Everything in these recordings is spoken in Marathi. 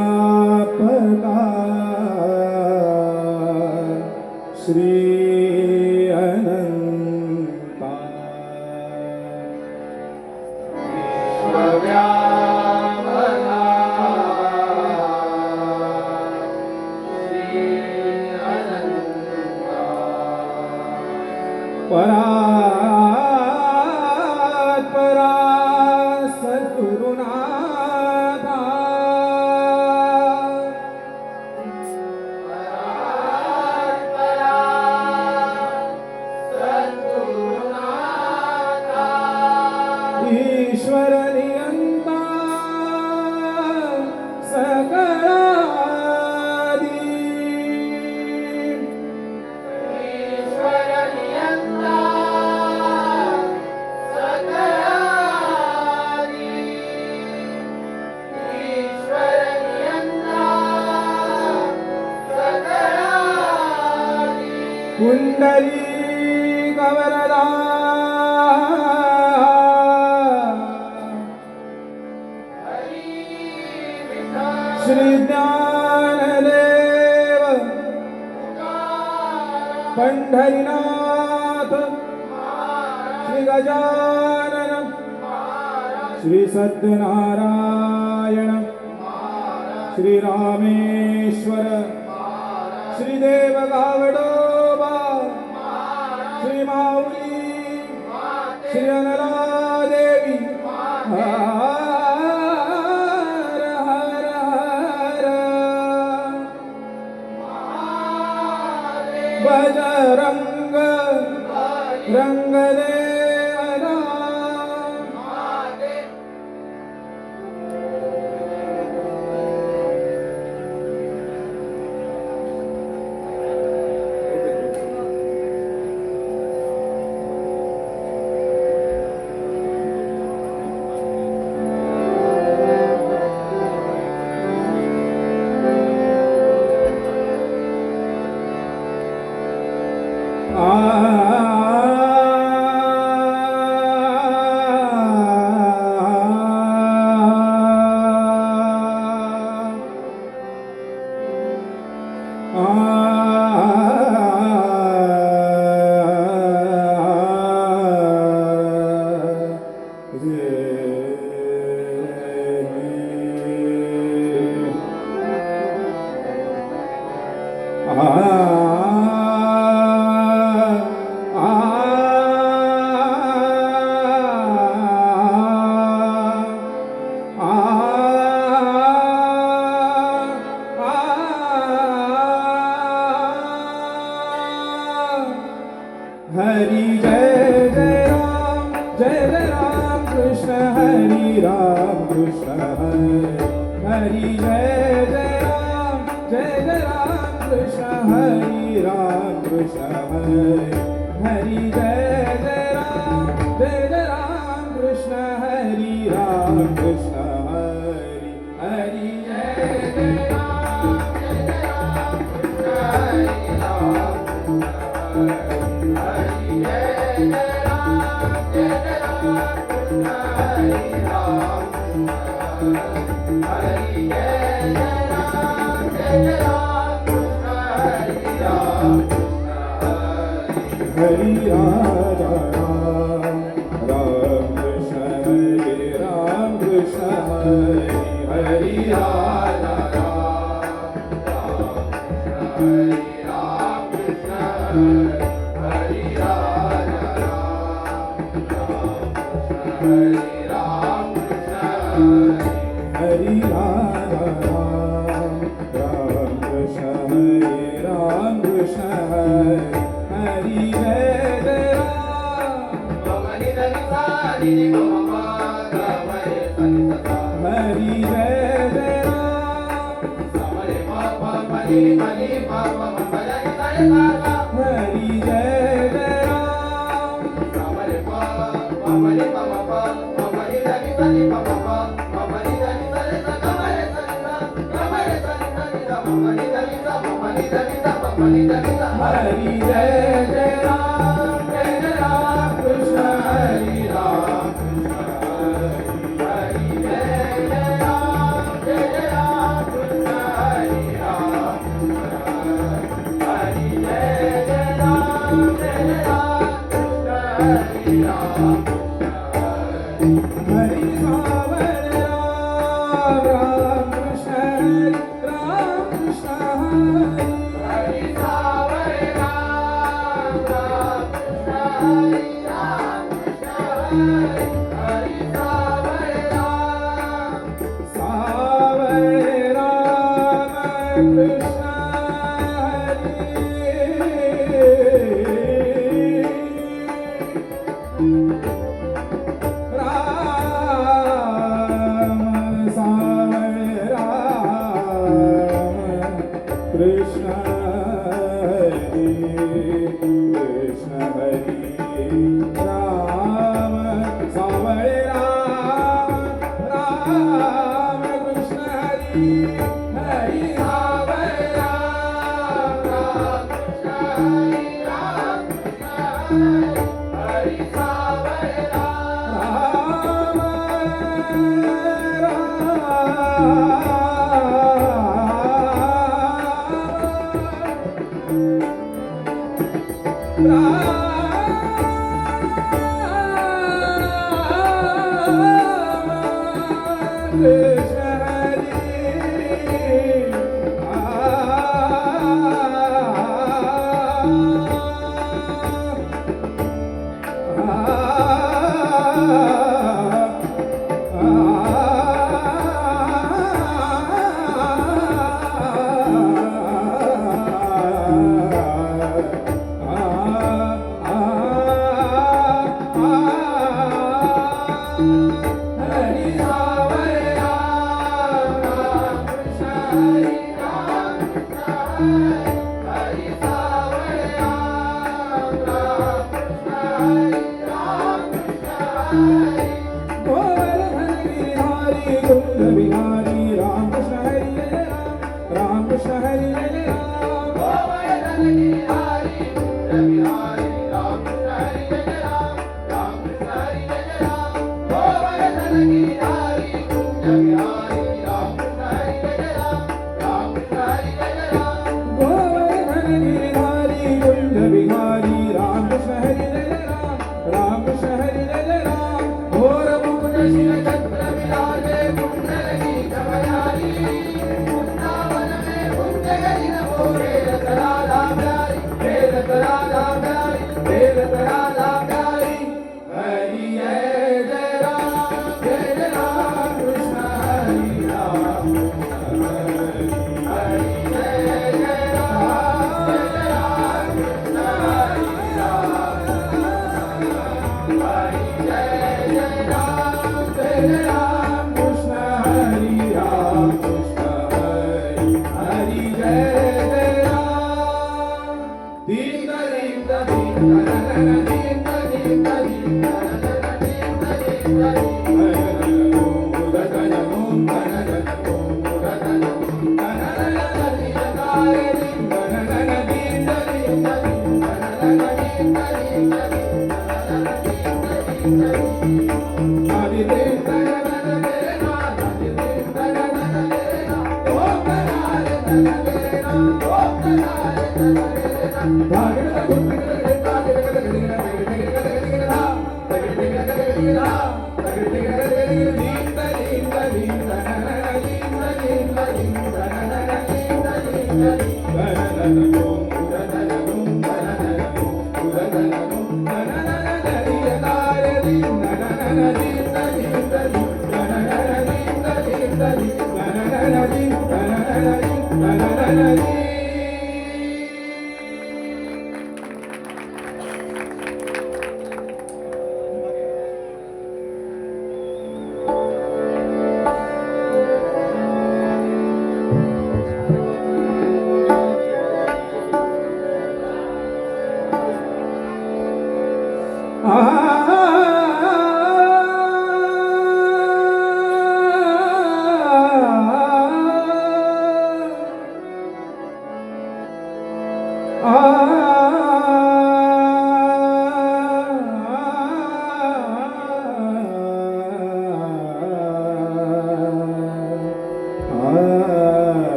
विश्वव्यापका श्री अनंता विश्वव्यापका श्री अनंता परात्परा सद्गुरुनाथा ईश्वर नियंता सकळादी ईश्वर नियंता सकळादी ईश्वर नियंता सकळादी कुंडली गवरदा श्री ज्ञानदेव पंढरीनाथ श्री गजानन श्री सत्यनारायण श्री रामेश्वर श्री देव गावडोबा श्री माऊली श्री अनलादेवी बजरंग रंग देवना हरी जय जय राम कृष्ण हरी राम कृष्ण हरी जय जय राम कृष्ण हरी राम कृष्ण हरी जय जय राम कृष्ण हरी राम कृष्ण हरी हरी जय जय हरि राधा राम राम कृष्ण हरे राम कृष्ण हरि हरि राधा हरि राधा राम राम कृष्ण हरे राम कृष्ण हरि जय जय राम हरि जय जय राम हरि जय जय राम हरि जय जय राम कृष्ण हरि राम कृष्ण हरि जय जय राम कृष्ण हरि राम हरि जय जय राम कृष्ण हरि राम हरि सावर राम राम कृष्ण हरि सावर राम कृष्ण राम सावर राम कृष्ण हरि कृष्ण हरि राम सावर राम कृष्ण हरि हरि सावर राम हरि सावर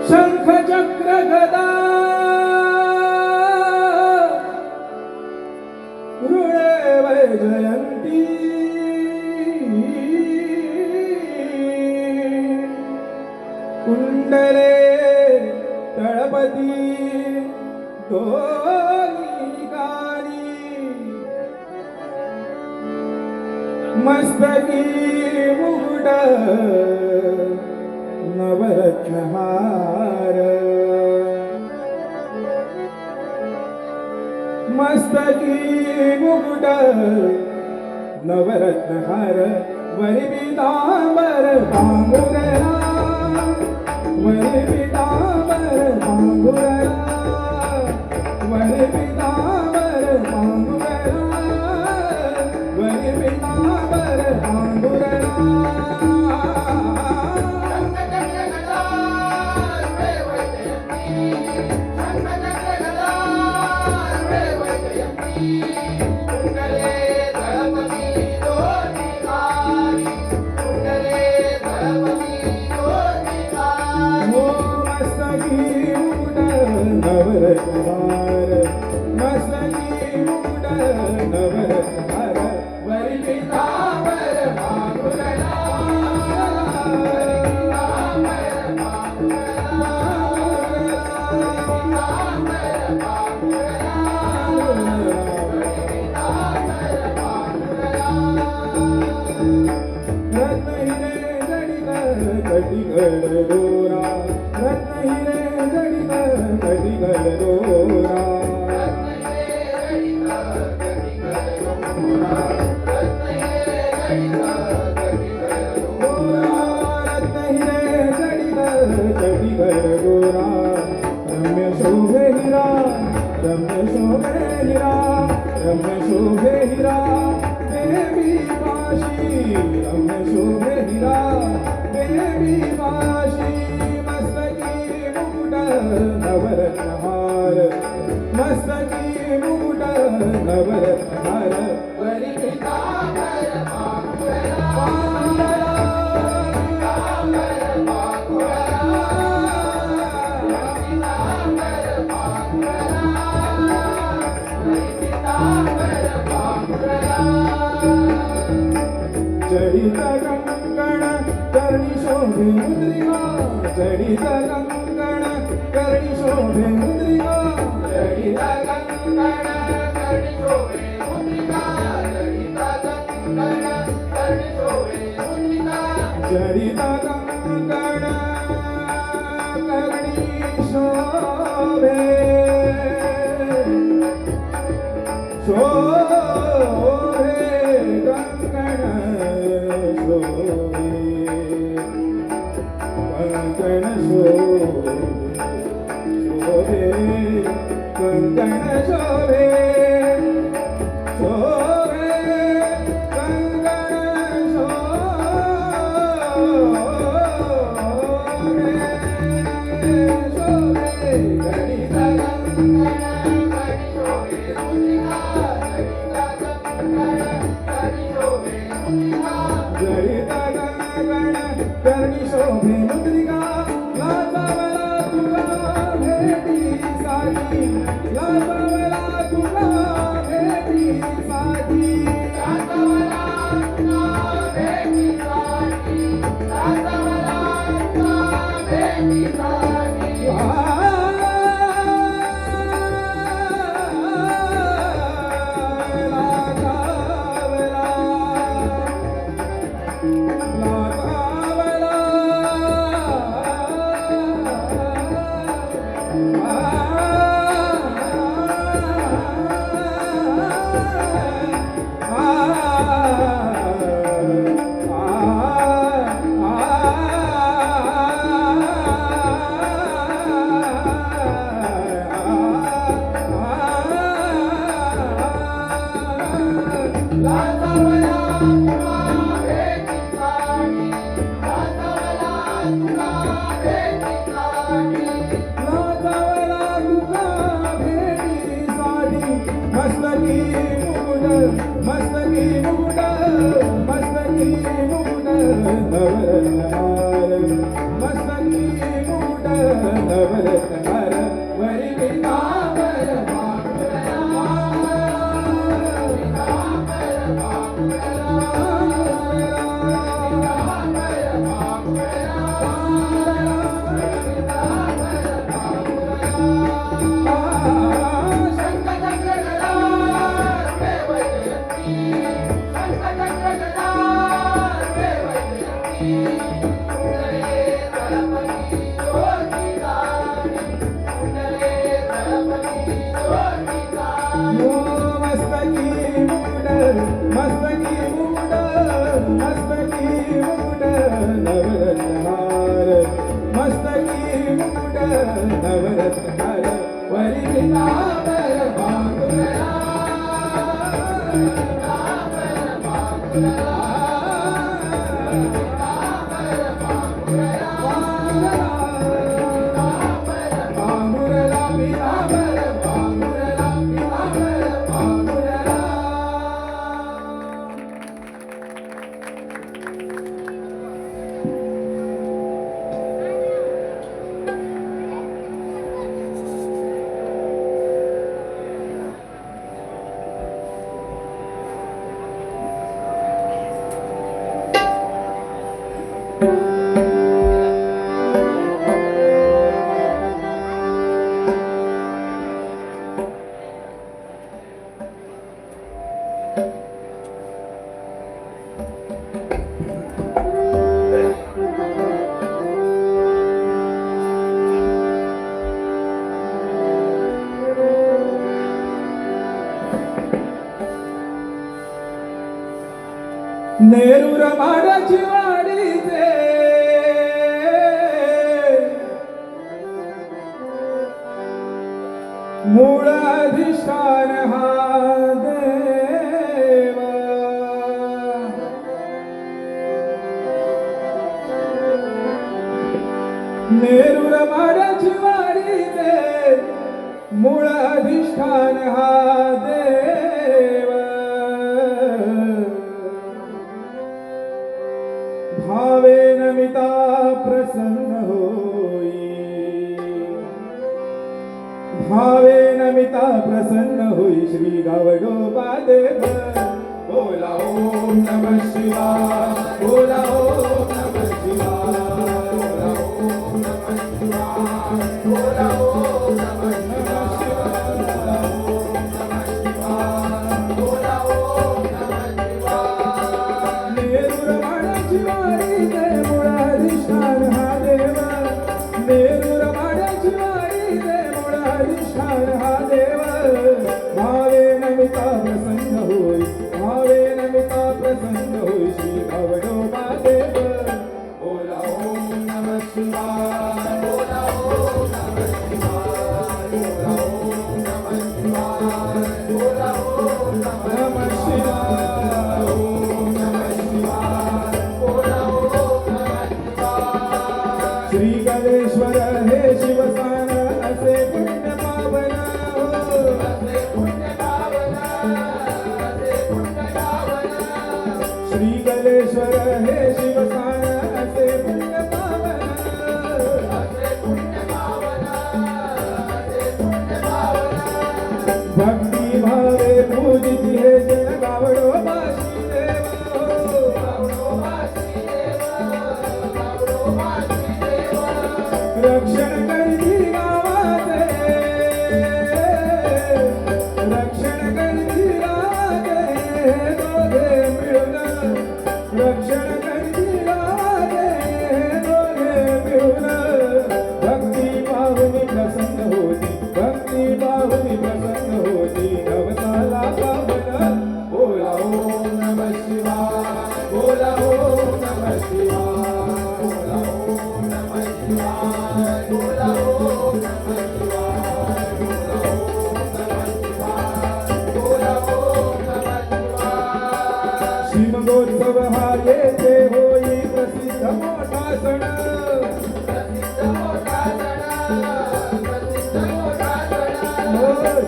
शंख चक्र गदा रुळे वैजयंती कुंडले तळपती दोन्ही कानी मस्तकी मुकुट नवरत्नहार मस्तकी मुकुट नवरत्नहार वरी पीतांबर पांघुरला वरी पीतांबर पांघुरला वरी पीतांबर पांघुरला वरी पीतांबर पांघुरला नवरत्नहार मस्तकी मुकुट नवरत्नहार वरी पीतांबर पांघुरला कटिगड दोरा रत्न हिरे जडित कटिगड दोरा रत्न हिरे जडित कटिगड दोरा रम्य शोभे हिरा रम्य शोभे हिरा रम्य शोभे हिरा देवी काशी रम्य शोभे हिरा देवी काशी मस्तकी मुकुट नवरत्नहार मस्तकी मुकुट नवरत्नहार वरी पीतांबर पांघुरला जडित कंकण कर्णी शोभे मुद्रिका जडित कंकण कर्णी शोभे मुद्रिका जडित कंकण कर्णी शोभे मुद्रिका जडित कंकण कर्णी शोभे मुद्रिका जडित कंकण कर्णी शोभे कंकण शोभे शोभे कंकण शोभे शोभे गणित जडित गण करणी शोभे मुद्रिका लाजावला तुला भेटी साधी लाजावला तुला भेटी साधी मस्तकी मुकुट मस्तकी मुकुट नवरत्नहार मस्तकी मुकुट नवरत्नहार वरी पीतांबर मस्तकी मुकुट मस्तकी मुकुट नवरत्नहार मस्तकी मुकुट नवरत्नहार वरी पीतांबर बांगुरा नेरूर माडाची वाडीचे मूळ अधिष्ठान हा देवा नेरूर माडाची वाडीचे मूळ अधिष्ठान हा देवा भावे नमिता प्रसन्न होई भावे नमिता प्रसन्न होई श्री गावडोबा देव बोला ओम नमः शिवाय बोला ओम नमः शिवाय बोला ओम नमः शिवाय बोला ओम नमः शिवाय बोला ओम नमः शिवाय नेरूर माडाची वाडीचे मूळ अधिष्ठान हा देव नेरूर माडाची वाडीचे मूळ अधिष्ठान हा देव भावे नमिता प्रसन्न होई भावे नमिता प्रसन्न होई श्री गावडोबा देव बोला ओम नमः शिवाय बोला ओम नमः शिवाय बोला ओम नमः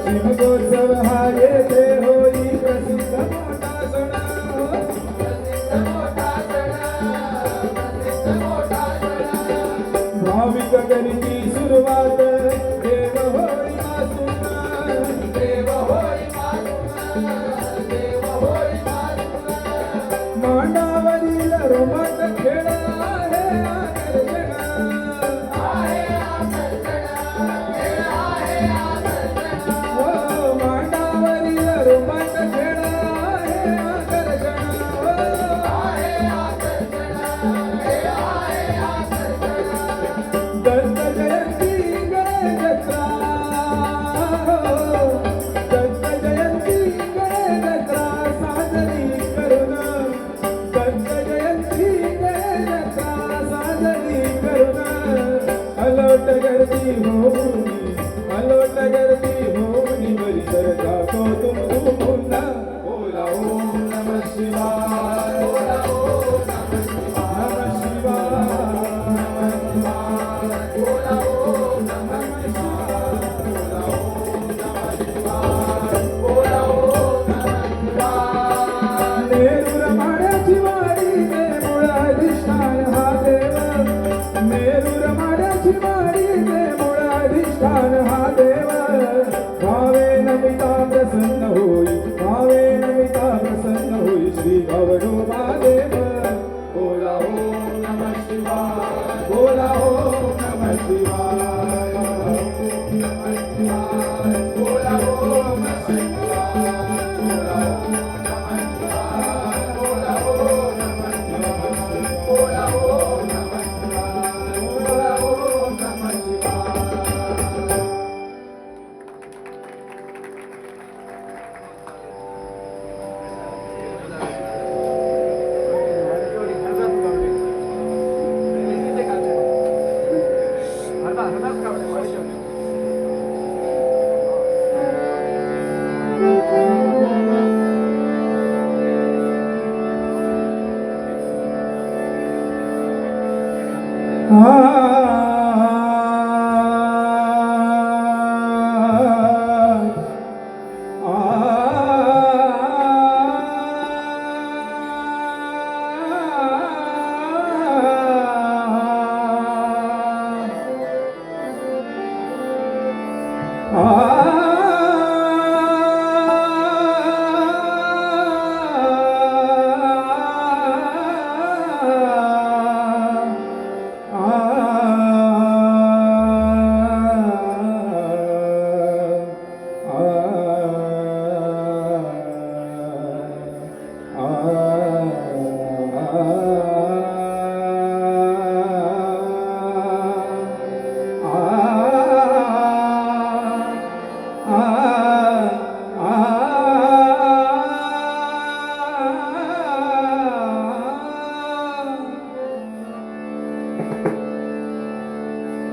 शिमगोत्सव हा येथे होई प्रसिद्ध मोठा सण भाविक करीती सुरुवात देव होई मासून मांडावरील रोमांच खेळ आहे आकर्षण हो मांडावरील रोमांच खेळ आहे आकर्षण दत्त जयंती गणेश जत्रा दत्त जयंती गणेश जत्रा साजरी करून दत्त जयंती गणेश जत्रा साजरी करून अलोट गर्दी होऊनी परिसर जातो तुम पुन्हा बोला ओम नमः शिवाय बोला ओम नमः शिवाय नेरूर माड्याची वाडी ते मूळ अधिष्ठान हा देव नेरूर माड्याची वाडी ते मूळ अधिष्ठान हा देव भावे नमिता प्रसन्न होई श्री गौरोबा देव बोला ओम नमः शिवाय बोला ओम नमः शिवाय बोला ओम नमः शिवाय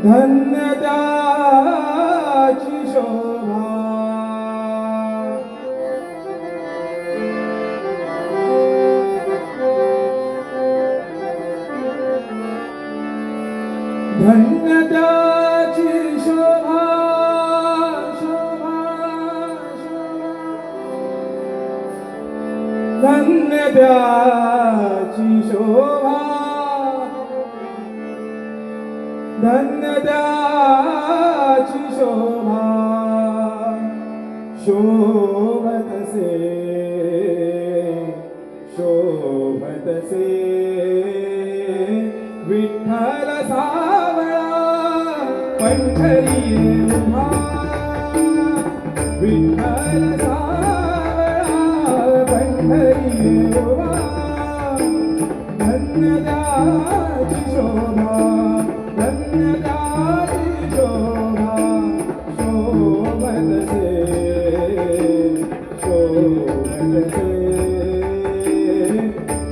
धन्य त्याची शोभा धन्य त्याची शोभा धन्य त्याची शोभा धन्य त्याची शोभा शोभत से विठ्ठल सावळा पंढरी उभा विठ्ठल सावळा पंढरी उभा धन्य त्याची शोभा धन्य त्याची शोभा शोभत से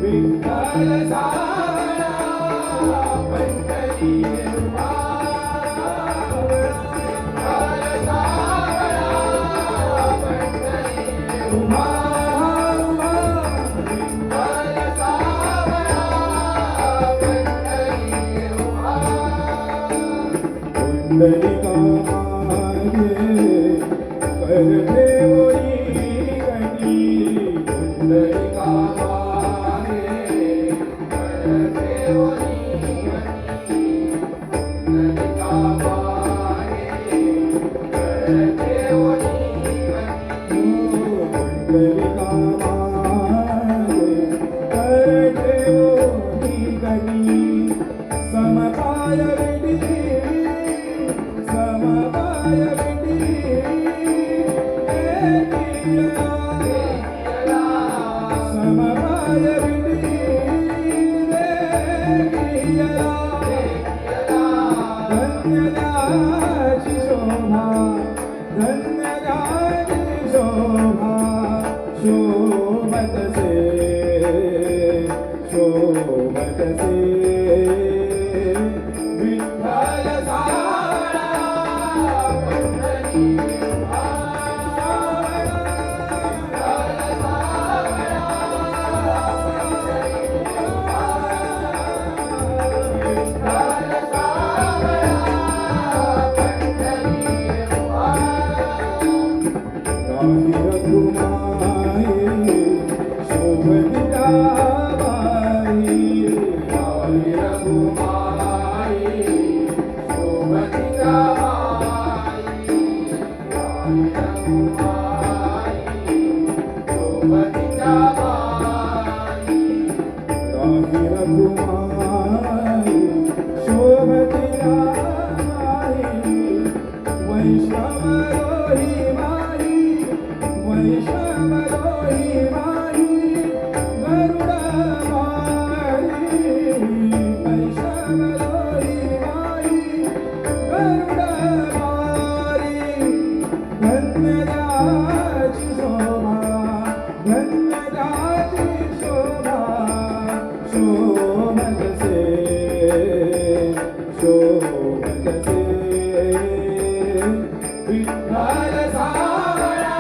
विठ्ठल सावळा पंढरी उभा पुंडलिका माझे ठेवोनी गणी पुंडलिका मागे देवनी पुंडलिका मागे देवनी पुंडलिका मागे ठेवोनी गणी समपाय विधी समपाय विधी समपाय विधी धन्यदाची शोभा धन्यदाची शोभा शोभतसे शोभतसे विठ्ठल सावळा राही रघुमाई शोभतिता बाई राही रघुमाई शोभतिका माई राही रघुमाई शोभतिका माई राही रघुमाई शोभतिता बाई वैष्णव रोही माई वैष्णव रोही माई गरुड माई वैष्णव रोही माई गरुड माई धन्यदाची शोभा धन्यदाची शोभा शोभतसे शोभतसे विठ्ठल सावळा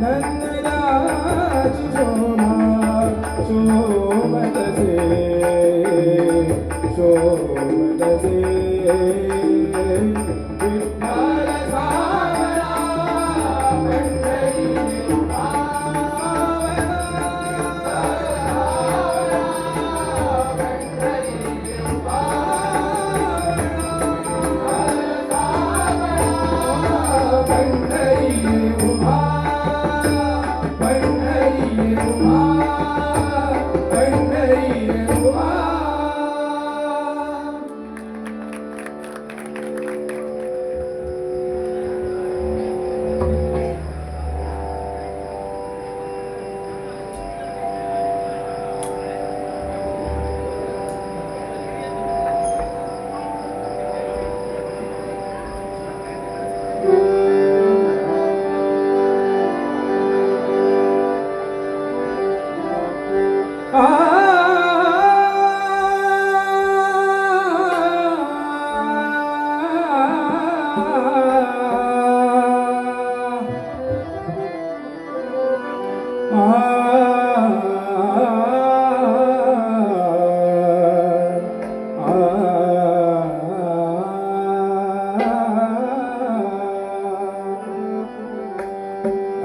नंदनाची शोभा शोभतसे शोभतसे विठ्ठल सावळा पंढरी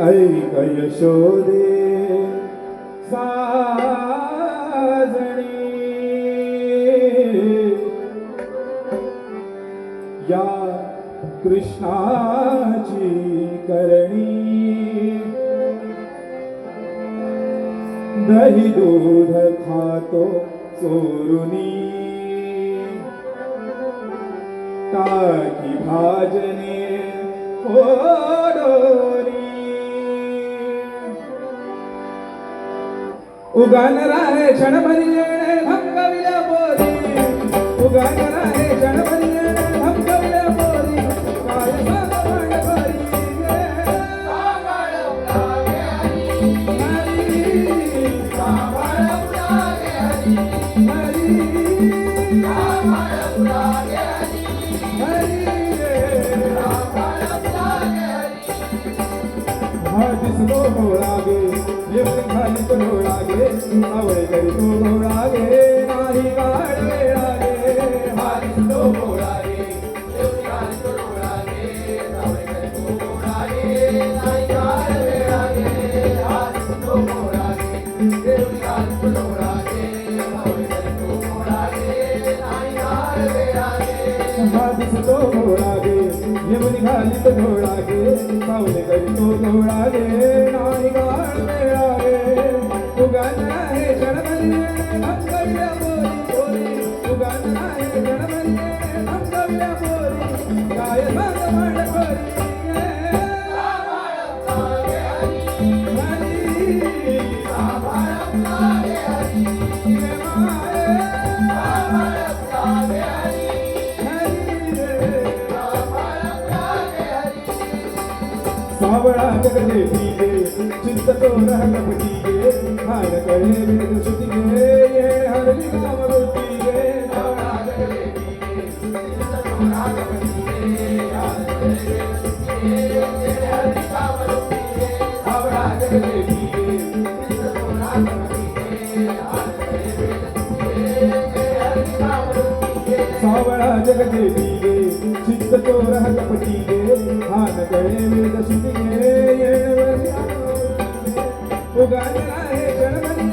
ऐक यशोदे साजणी या कृष्णाची करणी दही दूध खातो चोरुनी टाकी भाजने ओढोनी उगान राहे क्षणभरी येणे भंगविल्या बोली उगान राहे क्षणभरी येणे भंगविल्या बोली काय सांग भांडभरी दिसतो घोळागे येऊन खाली तो घोळागे आवळे करी तो घोळागे नाही गाड वेळागे हा दिसतो घोळागे येऊन खाली तो घोळागे आवळे करी तो घोळागे नाही गाड वेळागे हा दिसतो घोळागे येऊन खाली तो घोळागे आवळे करी तो घोळागे नाही गाड वेळागे हा दिसतो घोळागे येऊन खाली तो घोळागे सावले करी तो घोळागे नाही गाड वेळागे उगान आहे क्षणभरी भंगविल्या बोली बोली उगान आहे क्षणभरी भंगविल्या बोली काय सांग भांडभरी सावळा जगले पीगे चित्त तो रहकपटीगे हार कळे वेद श्रुतीगे ये हरली कामरूतीगे सावळा जगले पीगे चित्त तो रहकपटीगे हार कळे वेद श्रुतीगे ये हरली कामरूतीगे सावळा जगले पीगे चित्त तो रहकपटीगे हार कळे वेद श्रुतीगे ये हरली कामरूतीगे सावळा जगले पीगे चित्त तो रहकपटीगे हार कळे वेद श्रुतीगे येणवरी उगान राहे क्षणभरी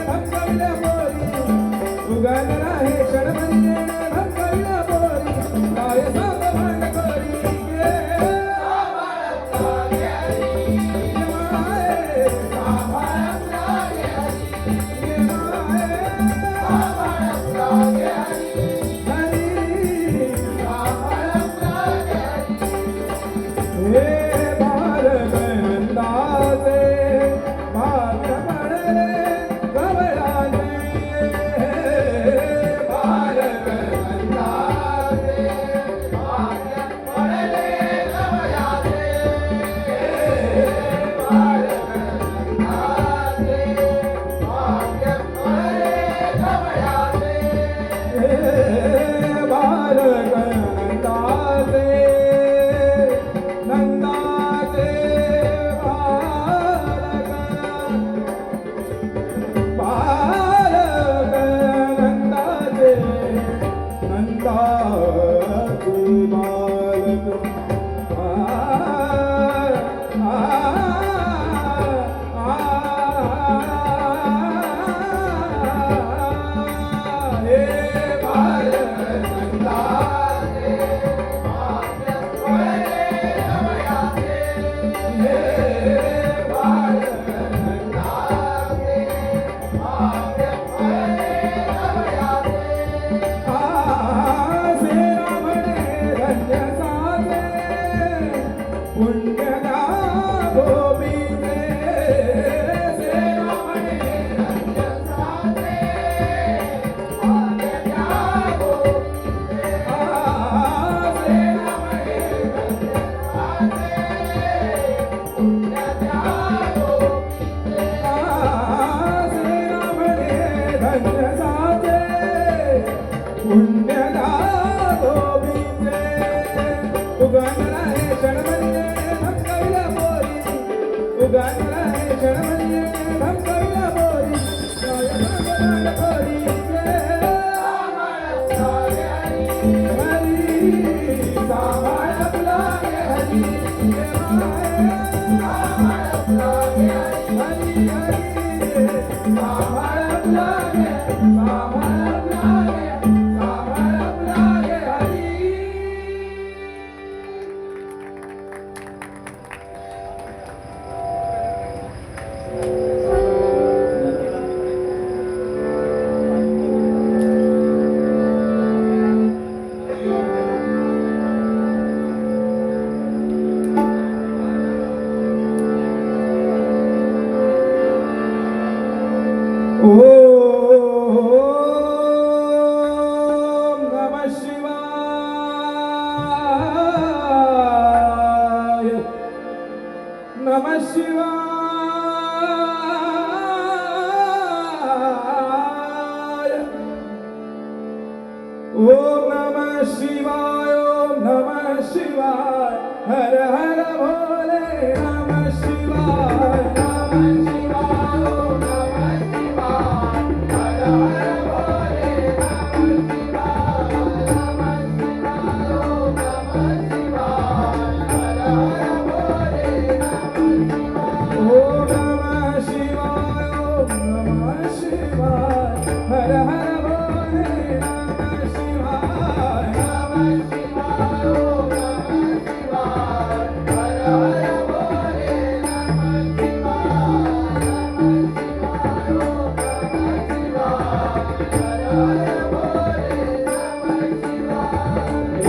भंगविल्या बोली उगान राहे क्षणभरी भंगविल्या बोली काय सांग भांडभरी हे बाल गंदाचे भाग्य उगाडला हे क्षणमणी भंगविला बोरी जय भगवान बोरी हरी सांभाळ आपला हरी ओम नमः शिवाय नमः शिवाय ओम नमः शिवाय ओम नमः शिवाय हर हर भोले नमः शिवाय नमः शिवाय ओम नमः शिवाय हर हर भोले नमः शिवाय नमः शिवाय ओम नमः शिवाय हर हर भोले नमः शिवाय ओम नमः शिवाय ओम नमः शिवाय हर हर भोले नमः शिवाय नमः शिवाय ओम नमः शिवाय हर हर भोले नमः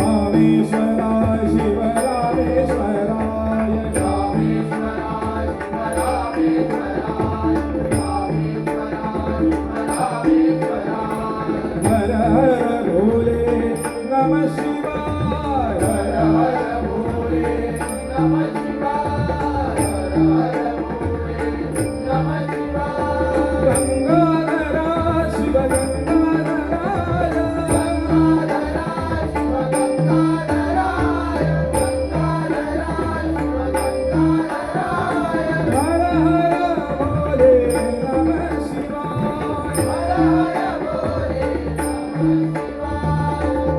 रामेश्वराय शिव रामेश्वराय रामेश्वराय शिव रामेश्वराय हर हर भोले नमः शिवाय हर हर भोले नमः शिवाय हर हर भोले नमः शिवाय गंगाधरा शिव गंगाधराय गंगाधरा शिव गंगाधराय गंगाधरा शिव गंगाधराय हर हर भोले नमः शिवाय हर हर भोले नमः शिवाय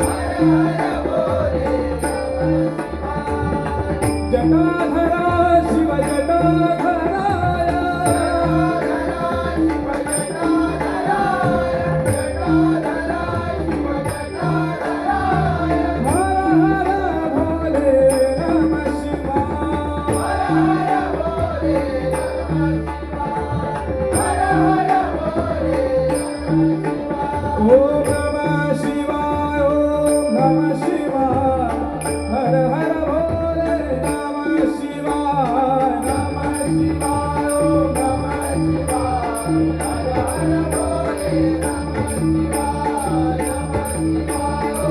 हर हर भोले नमः शिवाय जटाधरा शिव जटाधराय जटाधरा शिव जटाधराय जटाधरा शिव जटाधराय हर हर भोले नमः शिवाय हर हर भोले नमः शिवाय हर हर भोले नमः शिवाय ओम नमः शिवाय ओम नमः शिवाय हर हर भोले नमः शिवाय नमः शिवाय ओम नमः शिवाय हर हर भोले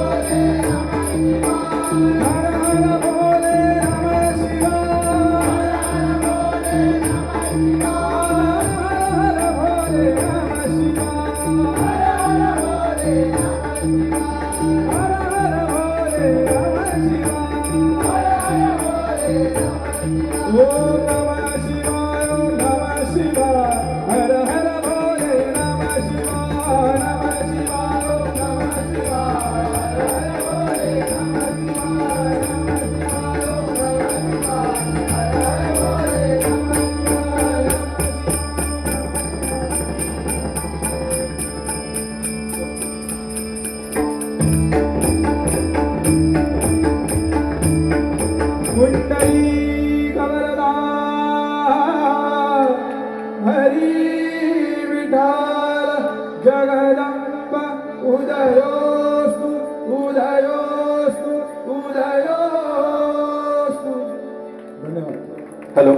नमः शिवाय नमः शिवाय ओम नमः शिवाय हर हर भोले नमः शिवाय हर हर भोले नमः शिवाय हर हर भोले नमः शिवाय हर हर भोले नमः कुंडली कवरदा हरी विठाल जगदंब उदयोस्तु उदयोस्तु उदयोस्तु. धन्यवाद. हॅलो.